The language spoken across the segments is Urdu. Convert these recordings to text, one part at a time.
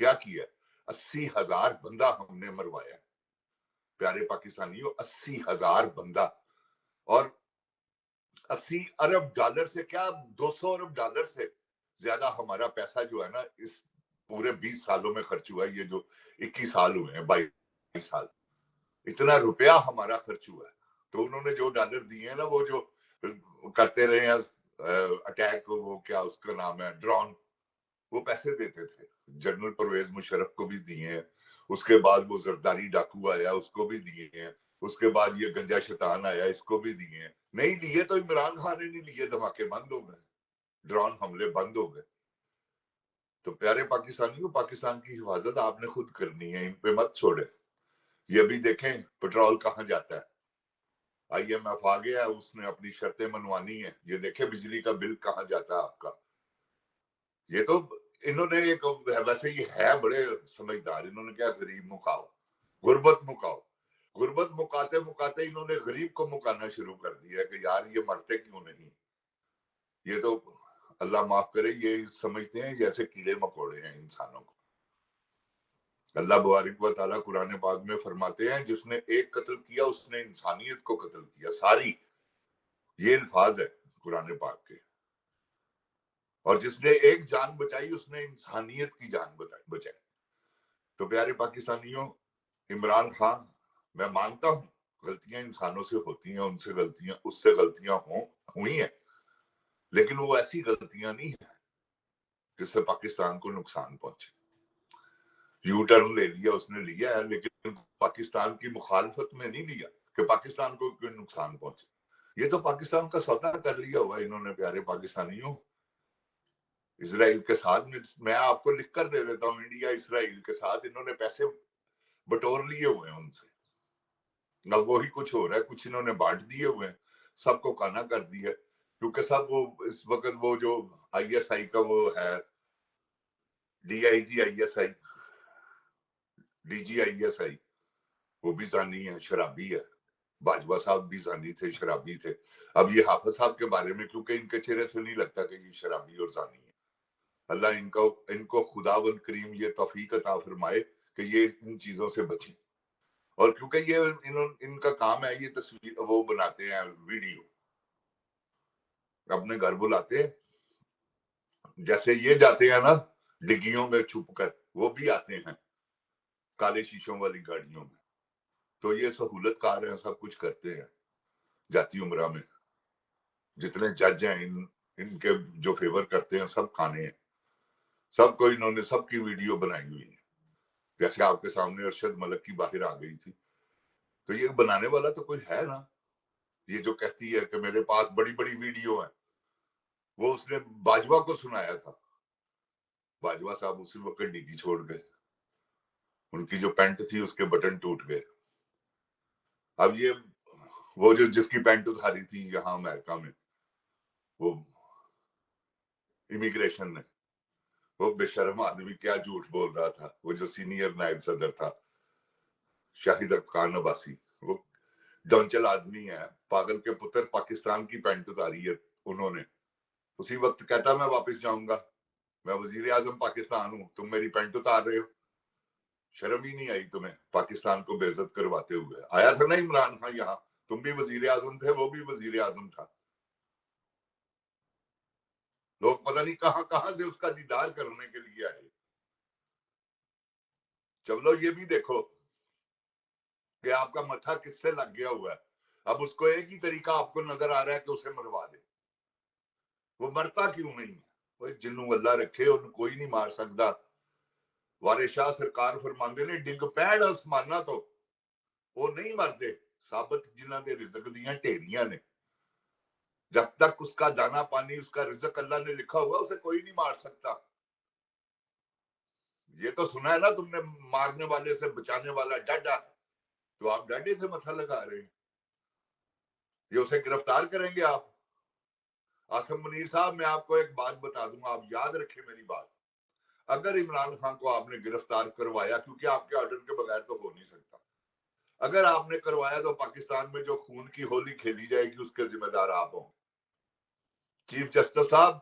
کیا کیا؟ 80,000 بندہ ہم نے مروایا پیارے پاکستانیوں، 80,000 بندہ، اور 80 ارب ڈالر سے کیا 200 ارب ڈالر سے زیادہ ہمارا پیسہ جو ہے نا اس پورے 20 سالوں میں خرچ ہوا ہے. یہ جو 21 سال ہوئے ہیں، 22 سال، اتنا روپیہ ہمارا خرچ ہوا ہے. تو انہوں نے جو ڈالر دیے ہیں نا، وہ جو کرتے رہے ہیں اٹیک، وہ کیا اس کا نام ہے، ڈرون، وہ پیسے دیتے تھے. جنرل پرویز مشرف کو بھی دیے ہیں، اس کے بعد وہ زرداری ڈاکو آیا اس کو بھی دیے ہیں، اس کے بعد یہ گنجا شیطان آیا اس کو بھی دیے ہیں. نہیں لیے تو عمران خان نے نہیں لیے، دھماکے بند ہو گئے، ڈرون حملے بند ہو گئے. تو پیارے پاکستانیوں، پاکستان کی حفاظت آپ نے خود کرنی ہے، ان پہ مت چھوڑے. یہ بھی دیکھیں پٹرول کہاں جاتا ہے، آئی ایم ایف آ گیا، اس نے اپنی شرطیں منوانی ہیں. یہ دیکھیں بجلی کا بل کہاں جاتا ہے آپ کا. یہ تو انہوں نے ایک، ویسے یہ ہے بڑے سمجھدار، انہوں نے کیا، غریب مکاؤ، غربت مکاؤ. غربت مکاتے مکاتے انہوں نے غریب کو مکانا شروع کر دیا کہ یار یہ مرتے کیوں نہیں. یہ تو اللہ معاف کرے، یہ سمجھتے ہیں جیسے کیڑے مکوڑے ہیں انسانوں کو. اللہ بارک و تعالیٰ قرآن پاک میں فرماتے ہیں جس نے ایک قتل کیا اس نے انسانیت کو قتل کیا، ساری. یہ الفاظ ہے قرآن پاک کے. اور جس نے ایک جان بچائی اس نے انسانیت کی جان بچائی. تو پیارے پاکستانیوں، عمران خان، میں مانتا ہوں غلطیاں انسانوں سے ہوتی ہیں، اس سے غلطیاں ہوئی ہیں، لیکن وہ ایسی غلطیاں نہیں ہیں جس سے پاکستان کو نقصان پہنچے. یو ٹرن لے لیا اس نے، لیا ہے، لیکن پاکستان کی مخالفت میں نہیں لیا کہ پاکستان کو کوئی نقصان پہنچے. یہ تو پاکستان کا سودا کر لیا ہوا انہوں نے پیارے پاکستانیوں. اسرائیل کے ساتھ میں آپ کو لکھ کر دے دیتا ہوں، انڈیا اسرائیل کے ساتھ انہوں نے پیسے بٹور لیے ہوئے ہیں ان سے. اب وہی کچھ ہو رہا ہے، کچھ انہوں نے بانٹ دیے ہوئے ہیں، سب کو کانا کر دیا، کیونکہ سب وہ اس وقت وہ جو آئی ایس آئی کا وہ ہے، D I G I S I, D G I S I, وہ بھی زانی ہے، شرابی ہے. باجوہ صاحب بھی زانی تھے، شرابی تھے. اب یہ حافظ صاحب کے بارے میں کیونکہ ان کے چہرے سے نہیں لگتا کہ یہ شرابی اور زانی ہے. اللہ ان کو خداوند کریم یہ توفیق عطا فرمائے کہ یہ ان چیزوں سے بچیں. اور کیونکہ یہ ان کا کام ہے، یہ تصویر وہ بناتے ہیں، ویڈیو اپنے گھر بلاتے ہیں. جیسے یہ جاتے ہیں نا ڈگیوں میں چھپ کر، وہ بھی آتے ہیں کالے شیشوں والی گاڑیوں میں. تو یہ سہولت کار ہیں، سب کچھ کرتے ہیں. جاتی عمرہ میں جتنے جج ہیں ان کے جو فیور کرتے ہیں سب کھانے ہیں. سب کو انہوں نے سب کی ویڈیو بنائی ہوئی ہے. جیسے آپ کے سامنے ارشد ملک کی باہر آ گئی تھی، تو یہ بنانے والا تو کوئی ہے نا. یہ جو کہتی ہے کہ میرے پاس بڑی بڑی ویڈیو ہیں، وہ اس نے باجوہ کو سنایا تھا. باجوہ صاحب اسی وقت ڈگی چھوڑ گئے، ان کی جو پینٹ تھی اس کے بٹن ٹوٹ گئے. اب یہ وہ جو جس کی پینٹ اتاری تھی یہاں امریکہ میں، وہ امیگریشن نے، وہ بے شرم آدمی کیا جھوٹ بول رہا تھا. وہ جو سینئر نائب صدر تھا شاہد خان عباسی، وہ ڈونچل آدمی ہے، پاگل کے پتر. پاکستان کی پینٹ اتاری ہے انہوں نے، اسی وقت کہتا میں واپس جاؤں گا، میں وزیر اعظم پاکستان ہوں، تم میری پینٹ اتار رہے ہو. شرم ہی نہیں آئی تمہیں پاکستان کو بے عزت کرواتے ہوئے. آیا تھا نا عمران خان یہاں، تم بھی وزیر اعظم تھے، وہ بھی وزیر اعظم تھا. لوگ پتہ نہیں کہاں کہاں سے اس کا دیدار کرنے کے لیے آئے. چلو یہ بھی دیکھو کہ آپ کا متھا کس سے لگ گیا ہوا ہے. اب اس کو ایک ہی طریقہ آپ کو نظر آ رہا ہے کہ اسے مروا دے. وہ مرتا کیوں نہیں ہے؟ وہ جنوں اللہ رکھے ان کوئی نہیں مار سکتا. وارے شاہ سرکار فرماندے نے ڈگ پیڑ آسمانا تو وہ نہیں مرتے، ثابت جنہ دے رزق دیاں ٹھیریاں نے. جب تک اس کا دانا پانی، اس کا رزق اللہ نے لکھا ہوا، اسے کوئی نہیں مار سکتا. یہ تو سنا ہے نا تم نے، مارنے والے سے بچانے والا ڈاڈا، تو آپ ڈاڈے سے متھا لگا رہے ہیں. یہ اسے گرفتار کریں گے آپ. آصم منیر صاحب، میں آپ کو ایک بات بتا دوں، آپ یاد رکھیں میری بات. اگر عمران خان کو آپ نے گرفتار کروایا، کیونکہ آپ کے آرڈر کے بغیر تو ہو نہیں سکتا، اگر آپ نے کروایا تو پاکستان میں جو خون کی ہولی کھیلی جائے گی اس کے ذمہ دار آپ ہوں. چیف جسٹس صاحب،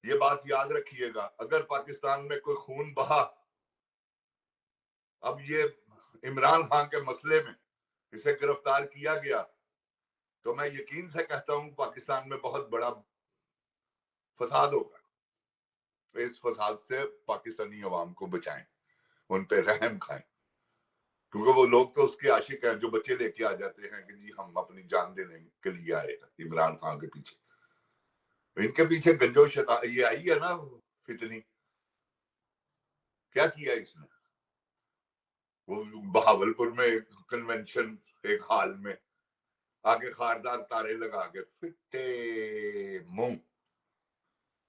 یہ بات یاد رکھیے گا. اگر پاکستان میں کوئی خون بہا اب یہ عمران خان کے مسئلے میں اسے گرفتار کیا گیا تو میں یقین سے کہتا ہوں پاکستان میں بہت بڑا فساد ہوگا. اس فساد سے پاکستانی عوام کو بچائیں, ان پہ رحم کھائیں, کیونکہ وہ لوگ تو اس کے عاشق ہیں جو بچے لے کے آ جاتے ہیں کہ جی ہم اپنی جان دینے کے لیے آئے ہیں عمران خان کے پیچھے. ان کے پیچھے گنجو یہ آئی ہے نا فتنی, کیا کیا اس نے؟ وہ بہاولپور میں کنونشن ایک ہال میں آگے خاردار تارے لگا کے فٹے منہ,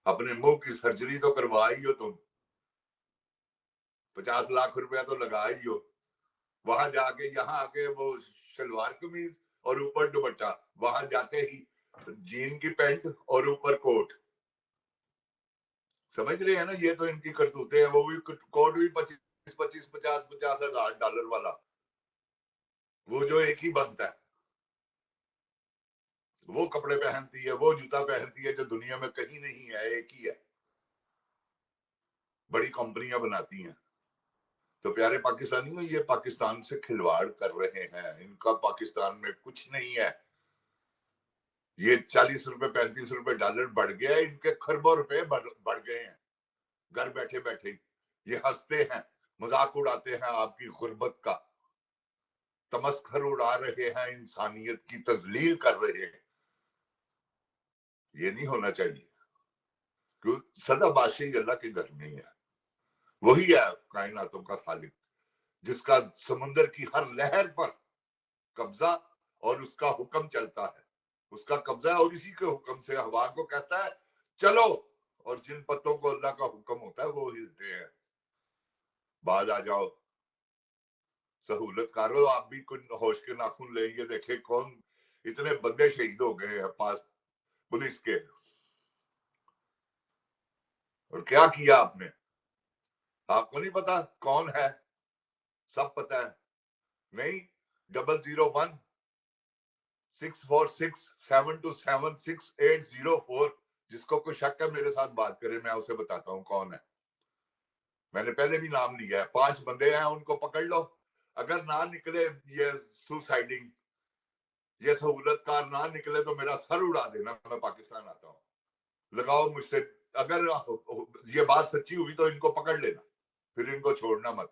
اپنے منہ کی سرجری تو کروائی ہو تم, 50 لاکھ روپیہ تو لگائی ہو, وہاں جا کے یہاں آ کے وہ شلوار قمیض اور اوپر دوپٹہ, وہاں جاتے ہی جین کی پینٹ اور اوپر کوٹ. سمجھ رہے ہیں نا, یہ تو ان کی کرتوتے ہیں. وہ بھی کوٹ بھی 50 ہزار ڈالر والا, وہ جو ایک ہی بنتا ہے, وہ کپڑے پہنتی ہے, وہ جوتا پہنتی ہے جو دنیا میں کہیں نہیں ہے, ایک ہی ہے. بڑی کمپنیاں بناتی ہیں. تو پیارے پاکستانیوں, یہ پاکستان سے کھلواڑ کر رہے ہیں. ان کا پاکستان میں کچھ نہیں ہے. یہ 40 روپے 35 روپے ڈالر بڑھ گیا, ان کے خربوں روپے بڑھ گئے ہیں گھر بیٹھے بیٹھے. یہ ہنستے ہیں, مذاق اڑاتے ہیں آپ کی غربت کا, تمسخر اڑا رہے ہیں, انسانیت کی تذلیل کر رہے ہیں. یہ نہیں ہونا چاہیے, کیونکہ سدا بادشاہی اللہ کے گھر میں ہے. وہی ہے کائناتوں کا خالق, جس کا سمندر کی ہر لہر پر قبضہ اور اس کا حکم چلتا ہے. اس کا قبضہ ہے اور اسی کے حکم سے ہوا کو کہتا ہے چلو, اور جن پتوں کو اللہ کا حکم ہوتا ہے وہ ہلتے ہیں. بعد آ جاؤ سہولت کارو, آپ بھی کچھ ہوش کے ناخن لیں گے. دیکھیں کون اتنے بندے شہید ہو گئے ہیں پاس پولیس کے, اور کیا کیا آپ نے؟ آپ کو نہیں پتا کون ہے؟ سب پتا ہے. نہیں, 001-646-727-6804, جس کو کوئی شک ہے میرے ساتھ بات کرے, میں اسے بتاتا ہوں کون ہے. میں نے پہلے بھی نام لیا ہے. 5 بندے ہیں, ان کو پکڑ لو. اگر نہ نکلے یہ سوسائڈنگ, یہ سہولت کار نہ نکلے تو میرا سر اڑا دینا, میں پاکستان آتا ہوں. لگاؤ مجھ سے, اگر یہ بات سچی ہوئی تو ان کو پکڑ لینا, پھر ان کو چھوڑنا مت.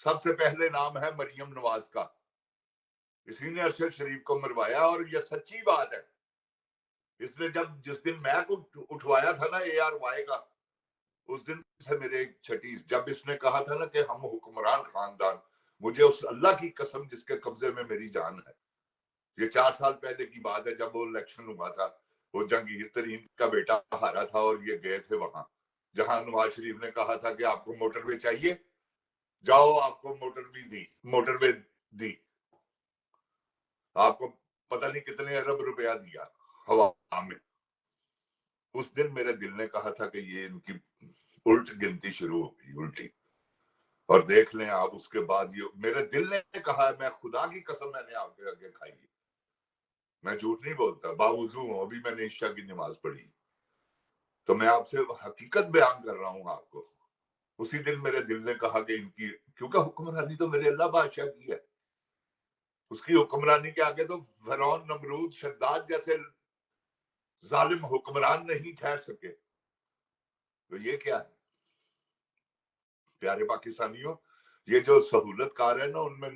سب سے پہلے نام ہے مریم نواز کا, اسی نے ارشد شریف کو مروایا, اور یہ سچی بات ہے. اس نے جس دن میں کو اٹھوایا تھا نا ARY کا, اس دن سے میرے چھٹی, جب اس نے کہا تھا نا کہ ہم حکمران خاندان, مجھے اس اللہ کی قسم جس کے قبضے میں میری جان ہے, یہ 4 سال پہلے کی بات ہے جب وہ الیکشن ہوا تھا, وہ جہانگیر ترین کا بیٹا ہارا تھا, اور یہ گئے تھے وہاں جہاں نواز شریف نے کہا تھا کہ آپ کو موٹر وے چاہیے, جاؤ آپ کو موٹر وے دی. آپ کو پتہ نہیں کتنے ارب روپیہ دیا ہوا میں. اس دن میرے دل نے کہا تھا کہ یہ ان کی الٹ گنتی شروع ہو گئی, الٹی. اور دیکھ لیں آپ, اس کے بعد یہ میرے دل نے کہا, میں خدا کی قسم میں نے آپ کے آگے کھائی, میں جھوٹ نہیں بولتا, باوضو ہوں, ابھی میں نے عشاء کی نماز پڑھی, تو میں آپ سے حقیقت بیان کر رہا ہوں آپ کو. اسی دن میرے دل نے کہا کہ ان کی, کیونکہ حکمرانی تو میرے اللہ بادشاہ کی ہے, اس کی حکمرانی کے آگے تو فرعون, نمرود, شداد جیسے ظالم حکمران نہیں ٹھہر سکے. تو یہ کیا ہے پیارے پاکستانیوں؟ یہ جو سہولت کار ہے نا, ان میں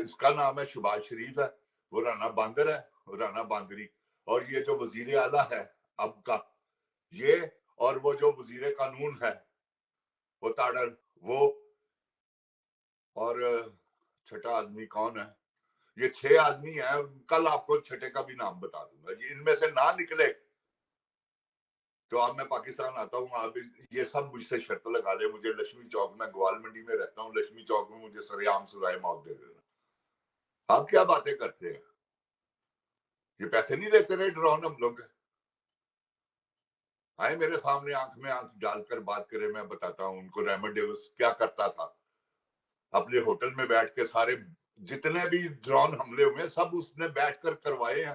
اس کا نام ہے شہباز شریف ہے, وہ رانا باندر ہے, رانا باندری. اور یہ جو وزیر اعلیٰ ہے اب کا, یہ, اور وہ جو وزیر قانون ہے وہ تاڑر, وہ, اور چھٹا آدمی کون ہے؟ یہ 6 آدمی ہیں. کل آپ کو چھٹے کا بھی نام بتا دوں گا. ان میں سے نہ نکلے تو اب میں پاکستان آتا ہوں. آپ یہ سب مجھ سے شرط لگا لے, مجھے لکشمی چوک میں, گوال منڈی میں رہتا ہوں, لکشمی چوک میں مجھے سریعام سزائے موت دے دینا. آپ کیا باتیں کرتے ہیں؟ یہ پیسے نہیں دیتے رہے ڈرون ہم لوگ. آئے میرے سامنے آنکھ میں آنکھ ڈال کر بات کرے, میں بتاتا ہوں ان کو ریمنڈ ڈیوس کیا کرتا تھا. اپنے ہوٹل میں بیٹھ کے سارے جتنے بھی ڈرون حملے ہوئے سب اس نے بیٹھ کر کروائے ہیں.